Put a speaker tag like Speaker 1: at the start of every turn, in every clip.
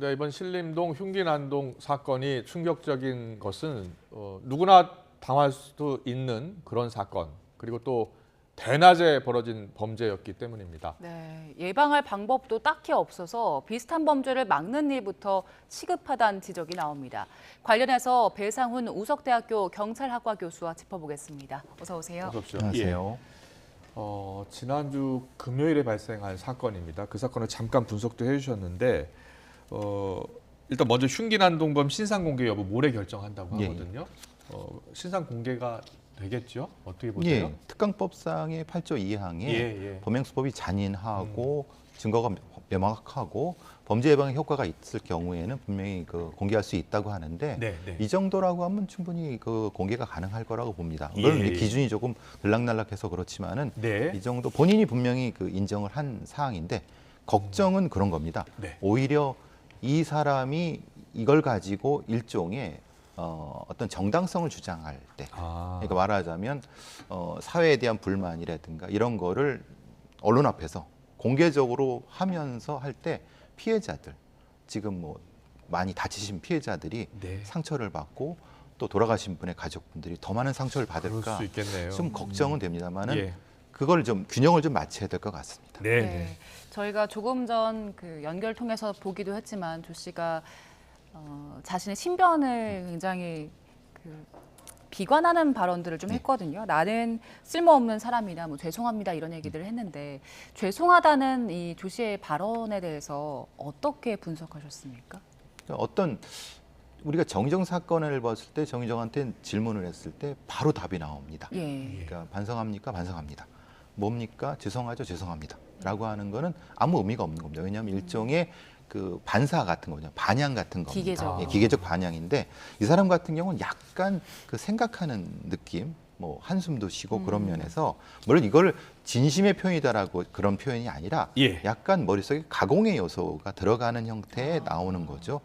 Speaker 1: 네, 이번 신림동 흉기난동 사건이 충격적인 것은 누구나 당할 수도 있는 그런 사건, 그리고 또 대낮에 벌어진 범죄였기 때문입니다.
Speaker 2: 네, 예방할 방법도 딱히 없어서 비슷한 범죄를 막는 일부터 시급하다는 지적이 나옵니다. 관련해서 배상훈 우석대학교 경찰학과 교수와 짚어보겠습니다. 어서 오세요.
Speaker 1: 어서 오십시오.
Speaker 3: 안녕하세요.
Speaker 1: 지난주 금요일에 발생한 사건입니다. 그 사건을 잠깐 분석도 해주셨는데 일단 먼저 흉기난동범 신상 공개 여부 모레 결정한다고 하거든요. 신상 공개가 되겠죠? 어떻게 보세요?
Speaker 3: 예, 특강법상의 8조 2항에 범행수법이 잔인하고 증거가 명확하고 범죄 예방에 효과가 있을 경우에는 분명히 공개할 수 있다고 하는데 이 정도라고 하면 충분히 공개가 가능할 거라고 봅니다. 물론 기준이 조금 들락날락해서 그렇지만은 이 정도 본인이 분명히 인정을 한 사항인데 걱정은 그런 겁니다. 오히려 이 사람이 이걸 가지고 일종의 어떤 정당성을 주장할 때, 그러니까 말하자면 사회에 대한 불만이라든가 이런 거를 언론 앞에서 공개적으로 하면서 할 때 피해자들, 지금 뭐 많이 다치신 피해자들이 상처를 받고 또 돌아가신 분의 가족분들이 더 많은 상처를 받을까 좀 걱정은 됩니다만은 그걸 좀 균형을 좀 맞춰야 될 것 같습니다.
Speaker 2: 네. 저희가 조금 전 연결 통해서 보기도 했지만 조 씨가 자신의 신변을 굉장히 비관하는 발언들을 좀 했거든요. 나는 쓸모없는 사람이다, 뭐 죄송합니다 이런 얘기들을 했는데 죄송하다는 이 조 씨의 발언에 대해서 어떻게 분석하셨습니까?
Speaker 3: 우리가 정의정 사건을 봤을 때 정의정한테 질문을 했을 때 바로 답이 나옵니다. 그러니까 반성합니까? 반성합니다. 뭡니까? 죄송하죠? 죄송합니다. 라고 하는 거는 아무 의미가 없는 겁니다. 왜냐하면 일종의 반사 같은 거죠. 반향 같은 겁니다. 기계적 반향인데 이 사람 같은 경우는 약간 생각하는 느낌, 뭐 한숨도 쉬고 그런 면에서 물론 이걸 진심의 표현이다라고 그런 표현이 아니라 약간 머릿속에 가공의 요소가 들어가는 형태에 나오는 거죠.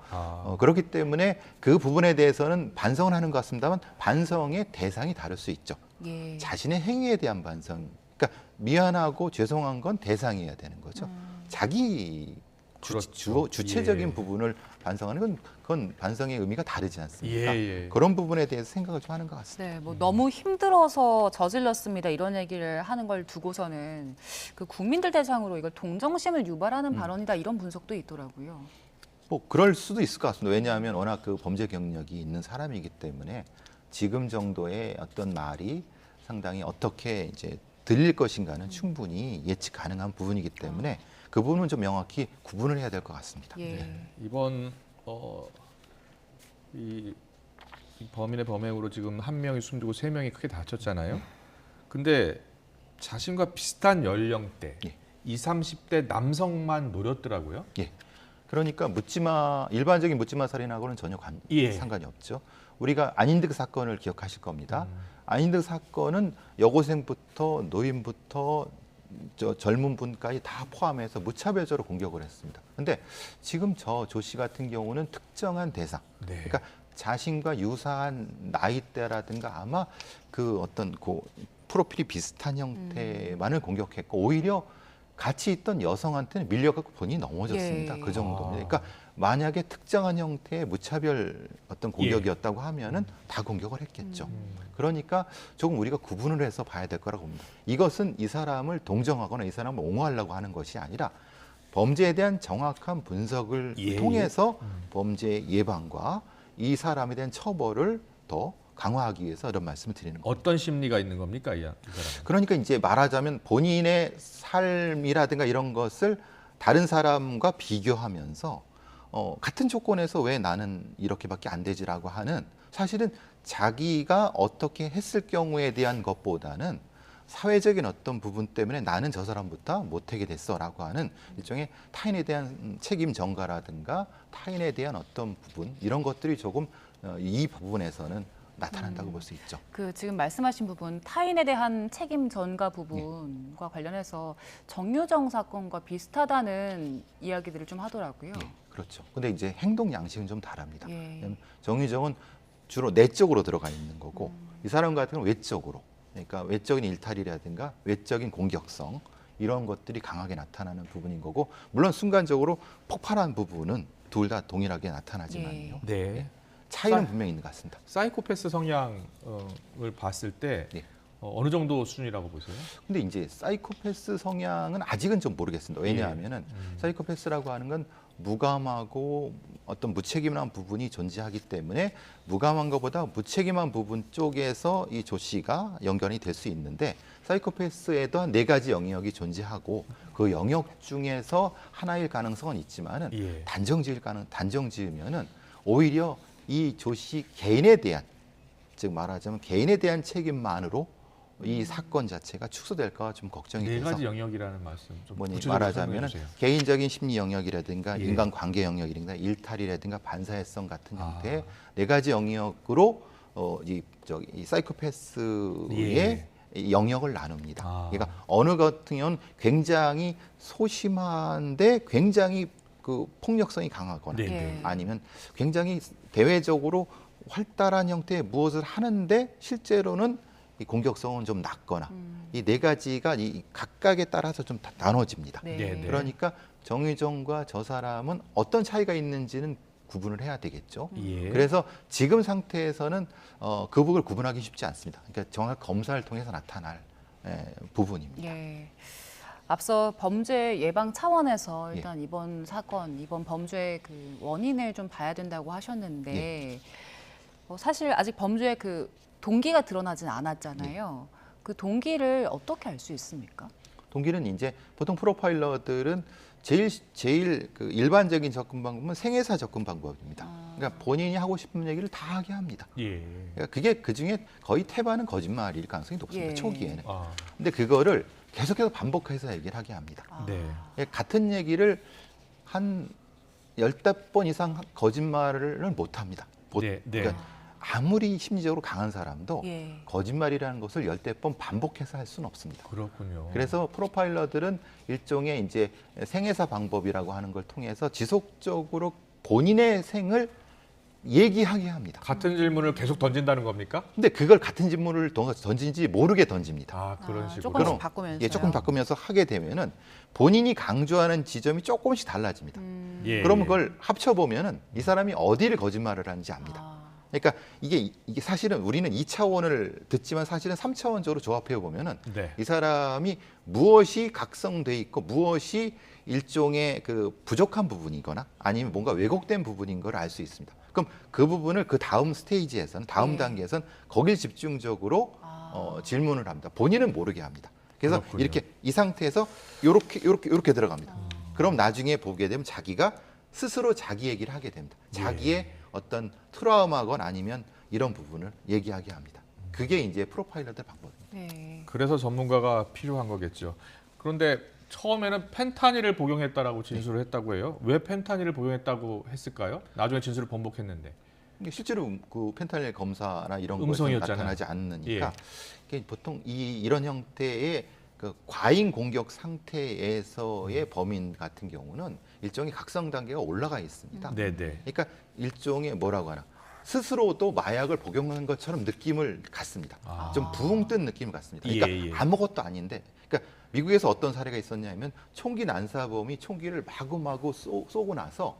Speaker 3: 그렇기 때문에 그 부분에 대해서는 반성을 하는 것 같습니다만 반성의 대상이 다를 수 있죠. 자신의 행위에 대한 반성, 그러니까 미안하고 죄송한 건 대상이어야 되는 거죠. 자기 주체적인 부분을 반성하는 건 그건 반성의 의미가 다르지 않습니까? 그런 부분에 대해서 생각을 좀 하는 것 같습니다.
Speaker 2: 네, 뭐 너무 힘들어서 저질렀습니다 이런 얘기를 하는 걸 두고서는 국민들 대상으로 이걸 동정심을 유발하는 발언이다 이런 분석도 있더라고요.
Speaker 3: 뭐 그럴 수도 있을 것 같습니다. 왜냐하면 워낙 범죄 경력이 있는 사람이기 때문에 지금 정도의 어떤 말이 상당히 어떻게 이제 들릴 것인가는 충분히 예측 가능한 부분이기 때문에 그 부분은 좀 명확히 구분을 해야 될 것 같습니다.
Speaker 1: 이번 이 범인의 범행으로 지금 한 명이 숨지고 세 명이 크게 다쳤잖아요. 근데 자신과 비슷한 연령대 20, 30대 남성만 노렸더라고요.
Speaker 3: 그러니까 일반적인 묻지마 살인하고는 전혀 상관이 없죠. 우리가 안인득 사건을 기억하실 겁니다. 안인득 사건은 여고생부터 노인부터 젊은 분까지 다 포함해서 무차별적으로 공격을 했습니다. 근데 지금 조 씨 같은 경우는 특정한 대상, 그러니까 자신과 유사한 나이대라든가 아마 어떤 프로필이 비슷한 형태만을 공격했고 오히려 같이 있던 여성한테는 밀려갖고 본인이 넘어졌습니다. 그 정도입니다. 그러니까 만약에 특정한 형태의 무차별 어떤 공격이었다고 하면은 다 공격을 했겠죠. 그러니까 조금 우리가 구분을 해서 봐야 될 거라고 봅니다. 이것은 이 사람을 동정하거나 이 사람을 옹호하려고 하는 것이 아니라 범죄에 대한 정확한 분석을 통해서 범죄 예방과 이 사람에 대한 처벌을 더 강화하기 위해서 이런 말씀을 드리는 겁니다.
Speaker 1: 어떤 심리가 있는 겁니까, 이 사람은?
Speaker 3: 그러니까 이제 말하자면 본인의 삶이라든가 이런 것을 다른 사람과 비교하면서 같은 조건에서 왜 나는 이렇게밖에 안 되지라고 하는 사실은 자기가 어떻게 했을 경우에 대한 것보다는 사회적인 어떤 부분 때문에 나는 저 사람보다 못하게 됐어라고 하는 일종의 타인에 대한 책임 전가라든가 타인에 대한 어떤 부분 이런 것들이 조금 이 부분에서는 나타난다고 볼 수 있죠.
Speaker 2: 지금 말씀하신 부분 타인에 대한 책임 전가 부분과 관련해서 정유정 사건과 비슷하다는 이야기들을 좀 하더라고요.
Speaker 3: 그렇죠. 근데 이제 행동 양식은 좀 다릅니다. 정유정은 주로 내적으로 들어가 있는 거고 이 사람 같은 경우는 외적으로, 그러니까 외적인 일탈이라든가 외적인 공격성 이런 것들이 강하게 나타나는 부분인 거고 물론 순간적으로 폭발한 부분은 둘 다 동일하게 나타나지만요.
Speaker 1: 네.
Speaker 3: 차이는 분명히 있는 것 같습니다.
Speaker 1: 사이코패스 성향을 봤을 때
Speaker 3: 네.
Speaker 1: 어느 정도 수준이라고 보세요?
Speaker 3: 근데 이제 사이코패스 성향은 아직은 좀 모르겠습니다. 왜냐하면은
Speaker 1: 예.
Speaker 3: 사이코패스라고 하는 건 무감하고 어떤 무책임한 부분이 존재하기 때문에 무감한 것보다 무책임한 부분 쪽에서 이 조 씨가 연관이 될 수 있는데 사이코패스에도 한 4가지 영역이 존재하고 그 영역 중에서 하나일 가능성은 있지만은
Speaker 1: 예.
Speaker 3: 단정 지으면은 오히려 이 조 씨 개인에 대한 즉 말하자면 개인에 대한 책임만으로 이 사건 자체가 축소될까 좀 걱정이
Speaker 1: 네
Speaker 3: 돼서
Speaker 1: 가지 영역이라는 말씀 좀
Speaker 3: 뭐니
Speaker 1: 구체적으로
Speaker 3: 말하자면
Speaker 1: 설명해 주세요.
Speaker 3: 개인적인 심리 영역이라든가
Speaker 1: 예.
Speaker 3: 인간관계 영역이라든가 일탈이라든가 반사회성 같은
Speaker 1: 아.
Speaker 3: 형태의 4가지 영역으로 이 사이코패스의
Speaker 1: 예.
Speaker 3: 이 영역을 나눕니다.
Speaker 1: 아.
Speaker 3: 그러니까 어느 같은 경우는 굉장히 소심한데 굉장히 그 폭력성이 강하거나
Speaker 1: 네.
Speaker 2: 예.
Speaker 3: 아니면 굉장히 대외적으로 활달한 형태의 무엇을 하는데 실제로는 이 공격성은 좀 낮거나 이 4가지가 이 각각에 따라서 좀 나눠집니다.
Speaker 2: 네.
Speaker 1: 네, 네.
Speaker 3: 그러니까 정의정과 저 사람은 어떤 차이가 있는지는 구분을 해야 되겠죠.
Speaker 1: 예.
Speaker 3: 그래서 지금 상태에서는 그 부분을 구분하기 쉽지 않습니다. 그러니까 정확 검사를 통해서 나타날 부분입니다.
Speaker 2: 예. 앞서 범죄 예방 차원에서
Speaker 3: 예.
Speaker 2: 일단 이번 사건, 이번 범죄의 그 원인을 좀 봐야 된다고 하셨는데 사실 아직 범죄의 그 동기가 드러나진 않았잖아요. 그 동기를 어떻게 알 수 있습니까?
Speaker 3: 동기는 이제 보통 프로파일러들은 제일 그 일반적인 접근 방법은 생애사 접근 방법입니다. 그러니까 본인이 하고 싶은 얘기를 다 하게 합니다.
Speaker 1: 예.
Speaker 3: 그러니까 그게 그 중에 거의 태반은 거짓말일 가능성이 높습니다.
Speaker 2: 예.
Speaker 3: 초기에는.
Speaker 1: 아.
Speaker 3: 근데 그거를 계속해서 반복해서 얘기를 하게 합니다.
Speaker 1: 네.
Speaker 3: 같은 얘기를 한 15번 이상 거짓말을 못 합니다.
Speaker 1: 네. 네.
Speaker 3: 그러니까 아무리 심리적으로 강한 사람도
Speaker 2: 예.
Speaker 3: 거짓말이라는 것을 10번 반복해서 할 수는 없습니다.
Speaker 1: 그렇군요.
Speaker 3: 그래서 프로파일러들은 일종의 이제 생애사 방법이라고 하는 걸 통해서 지속적으로 본인의 생을 얘기하게 합니다.
Speaker 1: 같은 질문을 계속 던진다는 겁니까?
Speaker 3: 근데 그걸 같은 질문을 던진지 모르게 던집니다.
Speaker 1: 아, 그런 식으로.
Speaker 2: 조금씩
Speaker 3: 그럼,
Speaker 2: 바꾸면서요.
Speaker 3: 예, 조금 바꾸면서 하게 되면은 본인이 강조하는 지점이 조금씩 달라집니다.
Speaker 1: 예.
Speaker 3: 그러면 그걸 합쳐보면은 이 사람이 어디를 거짓말을 하는지 압니다. 그러니까 이게 사실은 우리는 2차원을 듣지만 사실은 3차원적으로 조합해 보면은
Speaker 1: 네.
Speaker 3: 이 사람이 무엇이 각성돼 있고 무엇이 일종의 그 부족한 부분이거나 아니면 뭔가 왜곡된 부분인 걸 알 수 있습니다. 그럼 그 부분을 그 다음 스테이지에서는 다음
Speaker 2: 네.
Speaker 3: 단계에서는 거길 집중적으로 질문을 합니다. 본인은 모르게 합니다. 그래서
Speaker 1: 그렇군요.
Speaker 3: 이렇게 이 상태에서 요렇게 들어갑니다. 그럼 나중에 보게 되면 자기가 스스로 자기 얘기를 하게 됩니다. 자기의 어떤 트라우마건 아니면 이런 부분을 얘기하게 합니다. 그게 이제 프로파일러들 방법입니다.
Speaker 2: 네.
Speaker 1: 그래서 전문가가 필요한 거겠죠. 그런데 처음에는 펜타닐을 복용했다라고 진술을 했다고 해요. 왜 펜타닐을 복용했다고 했을까요? 나중에 진술을 번복했는데.
Speaker 3: 이게 실제로 그 펜타닐 검사나 이런 거에서
Speaker 1: 음성이었잖아요.
Speaker 3: 나타나지 않으니까
Speaker 1: 예.
Speaker 3: 이게 보통 이런 형태의 그 과잉 공격 상태에서의 범인 같은 경우는 일종의 각성 단계가 올라가 있습니다.
Speaker 1: 네네.
Speaker 3: 그러니까 일종의 뭐라고 하나 스스로도 마약을 복용한 것처럼 느낌을 갖습니다.
Speaker 1: 아.
Speaker 3: 좀 붕 뜬 느낌을 갖습니다. 그러니까
Speaker 1: 예, 예.
Speaker 3: 아무것도 아닌데, 그러니까 미국에서 어떤 사례가 있었냐면 총기 난사범이 총기를 마구마구 쏘고 나서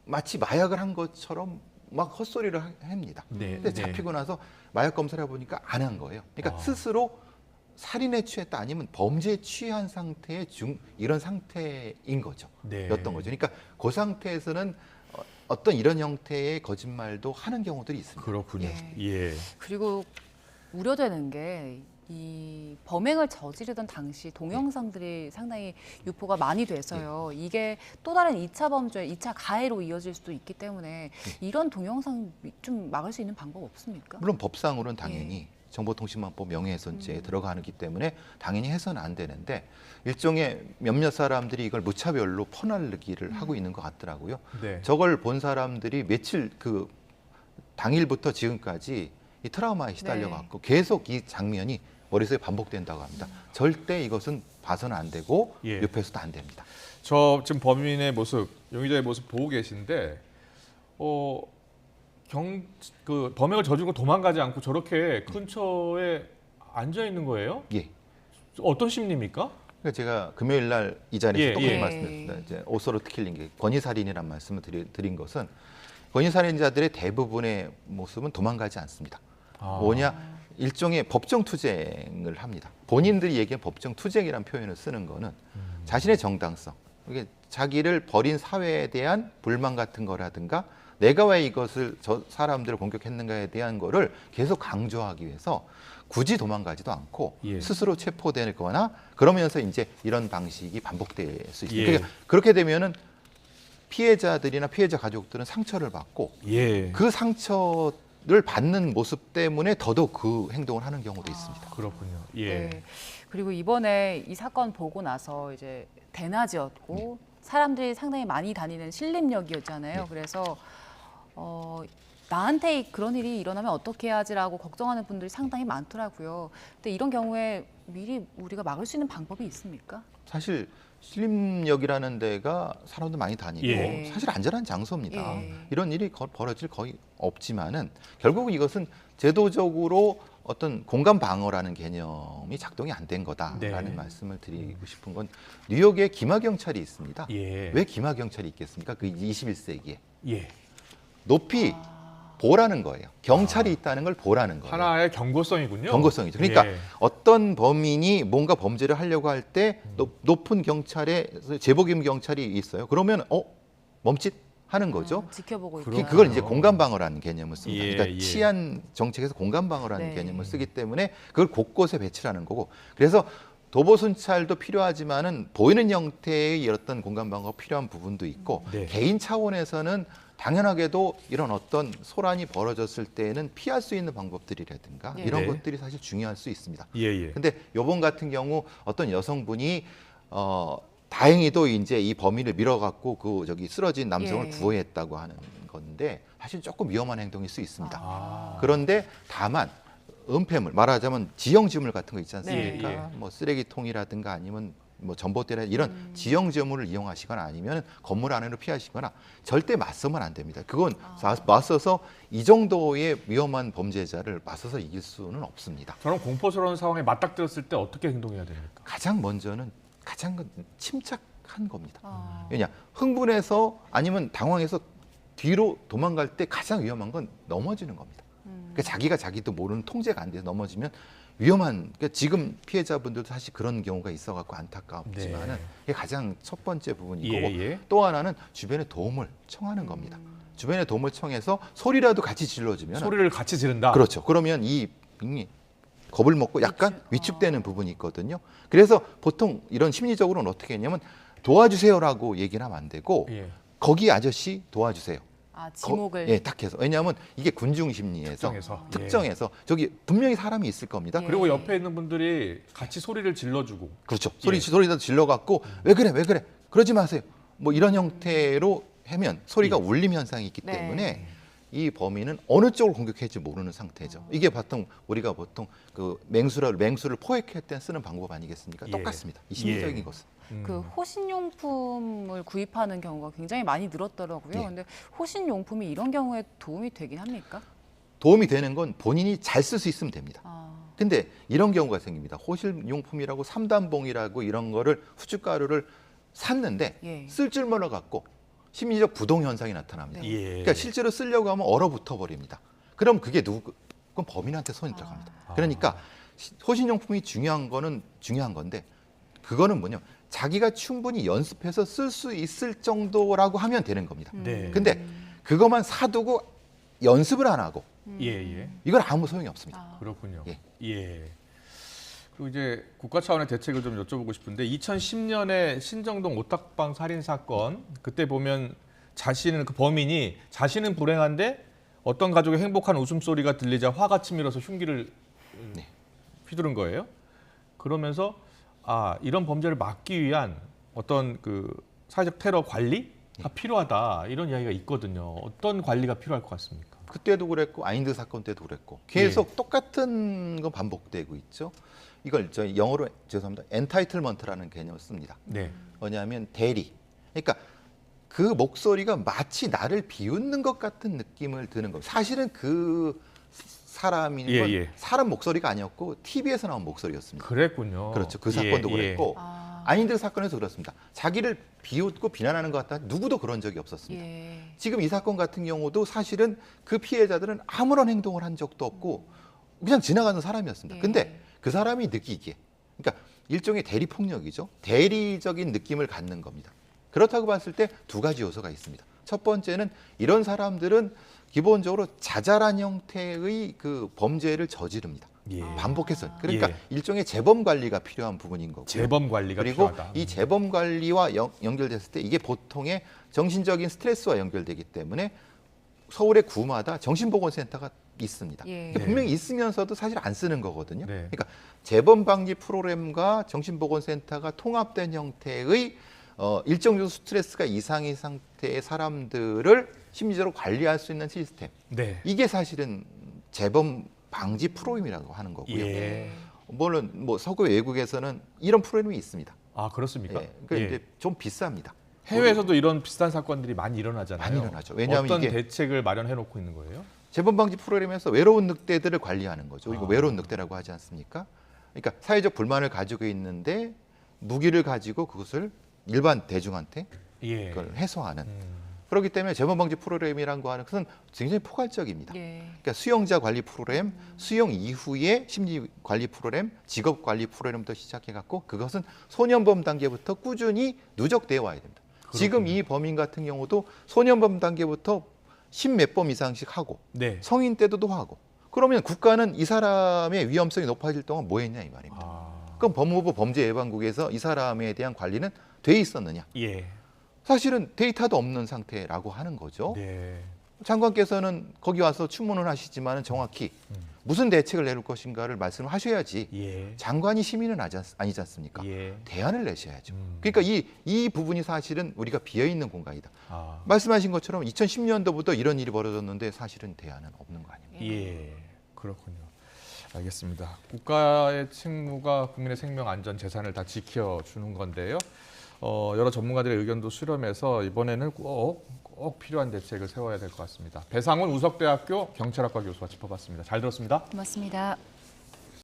Speaker 3: 마치 마약을 한 것처럼 막 헛소리를 합니다.
Speaker 1: 네,
Speaker 3: 근데
Speaker 1: 네.
Speaker 3: 잡히고 나서 마약 검사를 해보니까 안 한 거예요. 그러니까
Speaker 1: 아.
Speaker 3: 스스로 살인에 취했다 아니면 범죄에 취한 상태의 이런 상태인 거죠.
Speaker 1: 네.
Speaker 3: 였던 거죠. 그러니까 그 상태에서는 어떤 이런 형태의 거짓말도 하는 경우들이 있습니다.
Speaker 1: 그렇군요.
Speaker 2: 예.
Speaker 1: 예.
Speaker 2: 그리고 우려되는 게 이 범행을 저지르던 당시 동영상들이 상당히 유포가 많이 돼서요. 이게 또 다른 2차 범죄, 2차 가해로 이어질 수도 있기 때문에 이런 동영상 좀 막을 수 있는 방법 없습니까?
Speaker 3: 물론 법상으로는 당연히 정보통신망법 명예훼손죄에 들어가기 때문에 당연히 해서는 안 되는데 일종의 몇몇 사람들이 이걸 무차별로 퍼날르기를 하고 있는 것 같더라고요.
Speaker 1: 네.
Speaker 3: 저걸 본 사람들이 며칠 그 당일부터 지금까지 이 트라우마에 시달려갖고 계속 이 장면이 머릿속에 반복된다고 합니다. 절대 이것은 봐서는 안 되고
Speaker 1: 예.
Speaker 3: 옆에서도 안 됩니다.
Speaker 1: 저 지금 범인의 모습, 용의자의 모습 보고 계신데, 그 범행을 저지르고 도망가지 않고 저렇게 근처에 앉아 있는 거예요?
Speaker 3: 예.
Speaker 1: 어떤 심리입니까?
Speaker 3: 그러니까 제가 금요일 날 이 자리에서
Speaker 1: 예,
Speaker 3: 똑같이
Speaker 2: 예.
Speaker 3: 말씀드렸습니다. 이제 오소로트 킬링, 권위살인이라는 말씀을 드린 것은 권위살인자들의 대부분의 모습은 도망가지 않습니다. 뭐냐? 일종의 법정 투쟁을 합니다. 본인들이 얘기한 법정 투쟁이라는 표현을 쓰는 거는 자신의 정당성, 이게 자기를 버린 사회에 대한 불만 같은 거라든가 내가 왜 이것을 저 사람들을 공격했는가에 대한 거를 계속 강조하기 위해서 굳이 도망가지도 않고
Speaker 1: 예.
Speaker 3: 스스로 체포되거나 그러면서 이제 이런 방식이 반복될 수 있습니다.
Speaker 1: 예.
Speaker 3: 그러니까 그렇게 되면은 피해자들이나 피해자 가족들은 상처를 받고
Speaker 1: 예.
Speaker 3: 그 상처를 받는 모습 때문에 더더욱 그 행동을 하는 경우도 있습니다.
Speaker 1: 그렇군요. 예.
Speaker 2: 네. 그리고 이번에 이 사건 보고 나서 이제 대낮이었고 사람들이 상당히 많이 다니는 신림역이었잖아요.
Speaker 3: 네.
Speaker 2: 그래서 나한테 그런 일이 일어나면 어떻게 해야지라고 걱정하는 분들이 상당히 많더라고요. 근데 이런 경우에 미리 우리가 막을 수 있는 방법이 있습니까?
Speaker 3: 사실 신림역이라는 데가 사람도 많이 다니고
Speaker 1: 예.
Speaker 3: 사실 안전한 장소입니다.
Speaker 2: 예.
Speaker 3: 이런 일이 벌어질 거의 없지만은 결국 이것은 제도적으로 어떤 공간 방어라는 개념이 작동이 안 된 거다라는
Speaker 1: 네.
Speaker 3: 말씀을 드리고 싶은 건 뉴욕에 기마 경찰이 있습니다.
Speaker 1: 예.
Speaker 3: 왜 기마 경찰이 있겠습니까? 그 21세기에
Speaker 1: 예.
Speaker 3: 높이 보라는 거예요. 경찰이 있다는 걸 보라는 거예요.
Speaker 1: 하나의 경고성이군요.
Speaker 3: 경고성이죠. 그러니까
Speaker 1: 예.
Speaker 3: 어떤 범인이 뭔가 범죄를 하려고 할 때 높은 경찰에 제복임 경찰이 있어요. 그러면 멈칫 하는 거죠.
Speaker 2: 지켜보고 있다.
Speaker 1: 그렇군요.
Speaker 3: 그걸 이제 공간 방어라는 개념을 씁니다.
Speaker 1: 예,
Speaker 3: 그러니까
Speaker 1: 예.
Speaker 3: 치안 정책에서 공간 방어라는
Speaker 2: 네.
Speaker 3: 개념을 쓰기 때문에 그걸 곳곳에 배치하는 거고. 그래서 도보 순찰도 필요하지만은 보이는 형태의 어떤 공간 방어가 필요한 부분도 있고
Speaker 1: 네.
Speaker 3: 개인 차원에서는 당연하게도 이런 어떤 소란이 벌어졌을 때에는 피할 수 있는 방법들이라든가
Speaker 2: 예.
Speaker 3: 이런
Speaker 1: 네.
Speaker 3: 것들이 사실 중요할 수 있습니다.
Speaker 1: 예, 예.
Speaker 3: 근데 요번 같은 경우 어떤 여성분이 다행히도 이제 이 범인을 밀어갖고 그 쓰러진 남성을
Speaker 2: 예.
Speaker 3: 구해했다고 하는 건데 사실 조금 위험한 행동일 수 있습니다.
Speaker 1: 아.
Speaker 3: 그런데 다만 은폐물 말하자면 지형지물 같은 거 있지 않습니까?
Speaker 1: 네. 예.
Speaker 3: 뭐 쓰레기통이라든가 아니면 뭐 전봇대나 이런 지형지물을 이용하시거나 아니면 건물 안으로 피하시거나 절대 맞서면 안 됩니다. 그건 맞서서 이 정도의 위험한 범죄자를 맞서서 이길 수는 없습니다.
Speaker 1: 저런 공포스러운 상황에 맞닥뜨렸을 때 어떻게 행동해야 됩니까?
Speaker 3: 가장 먼저는 가장 침착한 겁니다.
Speaker 2: 아.
Speaker 3: 왜냐 흥분해서 아니면 당황해서 뒤로 도망갈 때 가장 위험한 건 넘어지는 겁니다. 그러니까 자기가 자기도 모르는 통제가 안 돼서 넘어지면 위험한. 그러니까 지금 피해자분들도 사실 그런 경우가 있어갖고 안타깝지만은
Speaker 1: 네.
Speaker 3: 이게 가장 첫 번째 부분이고
Speaker 1: 예, 예.
Speaker 3: 또 하나는 주변에 도움을 청하는 겁니다. 주변에 도움을 청해서 소리라도 같이 질러주면
Speaker 1: 소리를 같이 지른다.
Speaker 3: 그렇죠. 그러면 이 겁을 먹고 약간 위축되는 부분이 있거든요. 그래서 보통 이런 심리적으로는 어떻게 했냐면 도와주세요라고 얘기를 하면 안 되고
Speaker 1: 예.
Speaker 3: 거기 아저씨 도와주세요.
Speaker 2: 지목을.
Speaker 3: 예, 딱 해서. 왜냐하면 이게 군중 심리에서
Speaker 1: 특정해서.
Speaker 3: 저기 분명히 사람이 있을 겁니다.
Speaker 2: 예.
Speaker 1: 그리고 옆에 있는 분들이 같이 소리를 질러주고.
Speaker 3: 그렇죠.
Speaker 1: 예.
Speaker 3: 소리도 질러갖고 왜 그래 그러지 마세요. 뭐 이런 형태로 하면 소리가
Speaker 1: 예.
Speaker 3: 울림 현상이 있기
Speaker 2: 네.
Speaker 3: 때문에 이 범인은 어느 쪽을 공격할지 모르는 상태죠. 이게 보통 우리가 그 맹수를 포획할 때 쓰는 방법 아니겠습니까?
Speaker 1: 예.
Speaker 3: 똑같습니다. 이 심리적인
Speaker 1: 예.
Speaker 3: 것은.
Speaker 2: 그 호신용품을 구입하는 경우가 굉장히 많이 늘었더라고요.
Speaker 3: 예.
Speaker 2: 근데 호신용품이 이런 경우에 도움이 되긴 합니까?
Speaker 3: 도움이 되는 건 본인이 잘 쓸 수 있으면 됩니다. 근데 이런 경우가 생깁니다. 호신용품이라고 3단봉이라고 이런 거를 후춧가루를 샀는데
Speaker 2: 예.
Speaker 3: 쓸 줄 몰라갖고 심리적 부동 현상이 나타납니다.
Speaker 2: 네.
Speaker 1: 예.
Speaker 3: 그러니까 실제로 쓰려고 하면 얼어붙어 버립니다. 그럼 그게 그건 범인한테 손이 들어갑니다. 그러니까 호신용품이 중요한 건데 그거는 뭐냐? 자기가 충분히 연습해서 쓸 수 있을 정도라고 하면 되는 겁니다.
Speaker 1: 네.
Speaker 3: 근데 그것만 사두고 연습을 안 하고
Speaker 1: 예, 예.
Speaker 3: 이건 아무 소용이 없습니다.
Speaker 1: 그렇군요.
Speaker 3: 예.
Speaker 1: 예. 그리고 이제 국가 차원의 대책을 좀 여쭤보고 싶은데 2010년에 신정동 오탁방 살인 사건 그때 보면 그 범인이 자신은 불행한데 어떤 가족의 행복한 웃음소리가 들리자 화가 치밀어서 흉기를
Speaker 3: 네.
Speaker 1: 휘두른 거예요. 그러면서 이런 범죄를 막기 위한 어떤 그 사회적 테러 관리가 필요하다 이런 이야기가 있거든요. 어떤 관리가 필요할 것 같습니까?
Speaker 3: 그때도 그랬고 아인드 사건 때도 그랬고 계속 똑같은 건 반복되고 있죠. 이걸 저 영어로 죄송합니다. 엔타이틀먼트라는 개념을 씁니다.
Speaker 1: 네.
Speaker 3: 뭐냐면 대리. 그러니까 그 목소리가 마치 나를 비웃는 것 같은 느낌을 드는 겁니다. 사실은 그 사람인 건
Speaker 1: 예.
Speaker 3: 사람 목소리가 아니었고 TV에서 나온 목소리였습니다.
Speaker 1: 그랬군요.
Speaker 3: 그렇죠. 그 사건도
Speaker 1: 예, 예.
Speaker 3: 그랬고 안인득 사건에서 그렇습니다. 자기를 비웃고 비난하는 것 같다. 누구도 그런 적이 없었습니다.
Speaker 2: 예.
Speaker 3: 지금 이 사건 같은 경우도 사실은 그 피해자들은 아무런 행동을 한 적도 없고 그냥 지나가는 사람이었습니다.
Speaker 2: 예.
Speaker 3: 근데 그 사람이 느끼기에 그러니까 일종의 대리폭력이죠. 대리적인 느낌을 갖는 겁니다. 그렇다고 봤을 때 두 가지 요소가 있습니다. 첫 번째는 이런 사람들은 기본적으로 자잘한 형태의 그 범죄를 저지릅니다.
Speaker 1: 예.
Speaker 3: 반복해서. 그러니까
Speaker 1: 예.
Speaker 3: 일종의 재범 관리가 필요한 부분인 거고요.
Speaker 1: 재범 관리가
Speaker 3: 그리고
Speaker 1: 필요하다.
Speaker 3: 이 재범 관리와 연결됐을 때 이게 보통의 정신적인 스트레스와 연결되기 때문에 서울의 구마다 정신보건센터가 있습니다.
Speaker 2: 예.
Speaker 3: 그러니까 분명히 있으면서도 사실 안 쓰는 거거든요.
Speaker 1: 네.
Speaker 3: 그러니까 재범 방지 프로그램과 정신보건센터가 통합된 형태의 일정 정도 스트레스가 이상의 상태의 사람들을 심리적으로 관리할 수 있는 시스템.
Speaker 1: 네.
Speaker 3: 이게 사실은 재범 방지 프로그램이라고 하는 거고요.
Speaker 1: 예.
Speaker 3: 물론 뭐 서구 외국에서는 이런 프로그램이 있습니다.
Speaker 1: 아, 그렇습니까?
Speaker 3: 예. 그
Speaker 1: 예.
Speaker 3: 이제 좀 비쌉니다.
Speaker 1: 해외에서도 이런 비슷한 사건들이 많이 일어나잖아요.
Speaker 3: 많이 일어나죠. 왜냐하면
Speaker 1: 어떤
Speaker 3: 이게
Speaker 1: 대책을 마련해 놓고 있는 거예요?
Speaker 3: 재범 방지 프로그램에서 외로운 늑대들을 관리하는 거죠. 이거
Speaker 1: 아.
Speaker 3: 외로운 늑대라고 하지 않습니까? 그러니까 사회적 불만을 가지고 있는데 무기를 가지고 그것을 일반 대중한테
Speaker 1: 예.
Speaker 3: 그걸 해소하는. 그렇기 때문에 재범 방지 프로그램이라는 거 하는 것은 굉장히 포괄적입니다.
Speaker 2: 예.
Speaker 3: 그러니까 수용자 관리 프로그램, 수용 이후에 심리 관리 프로그램, 직업 관리 프로그램부터 시작해 갖고 그것은 소년범 단계부터 꾸준히 누적되어 와야 됩니다. 지금 이 범인 같은 경우도 소년범 단계부터 10몇 범 이상씩 하고
Speaker 1: 네.
Speaker 3: 성인 때도 하고 그러면 국가는 이 사람의 위험성이 높아질 동안 뭐 했냐 이 말입니다.
Speaker 1: 아.
Speaker 3: 그럼 법무부 범죄예방국에서 이 사람에 대한 관리는 돼 있었느냐?
Speaker 1: 예.
Speaker 3: 사실은 데이터도 없는 상태라고 하는 거죠.
Speaker 1: 네.
Speaker 3: 장관께서는 거기 와서 추문을 하시지만 정확히 무슨 대책을 내릴 것인가를 말씀을 하셔야지
Speaker 1: 예.
Speaker 3: 장관이 시민은 아니지 않습니까?
Speaker 1: 예.
Speaker 3: 대안을 내셔야죠. 그러니까 이 부분이 사실은 우리가 비어있는 공간이다.
Speaker 1: 아.
Speaker 3: 말씀하신 것처럼 2010년도부터 이런 일이 벌어졌는데 사실은 대안은 없는 거 아닙니까?
Speaker 1: 예. 그렇군요. 알겠습니다. 국가의 책무가 국민의 생명, 안전, 재산을 다 지켜주는 건데요. 여러 전문가들의 의견도 수렴해서 이번에는 꼭 필요한 대책을 세워야 될 것 같습니다. 배상훈 우석대학교 경찰학과 교수와 짚어봤습니다. 잘 들었습니다.
Speaker 2: 고맙습니다.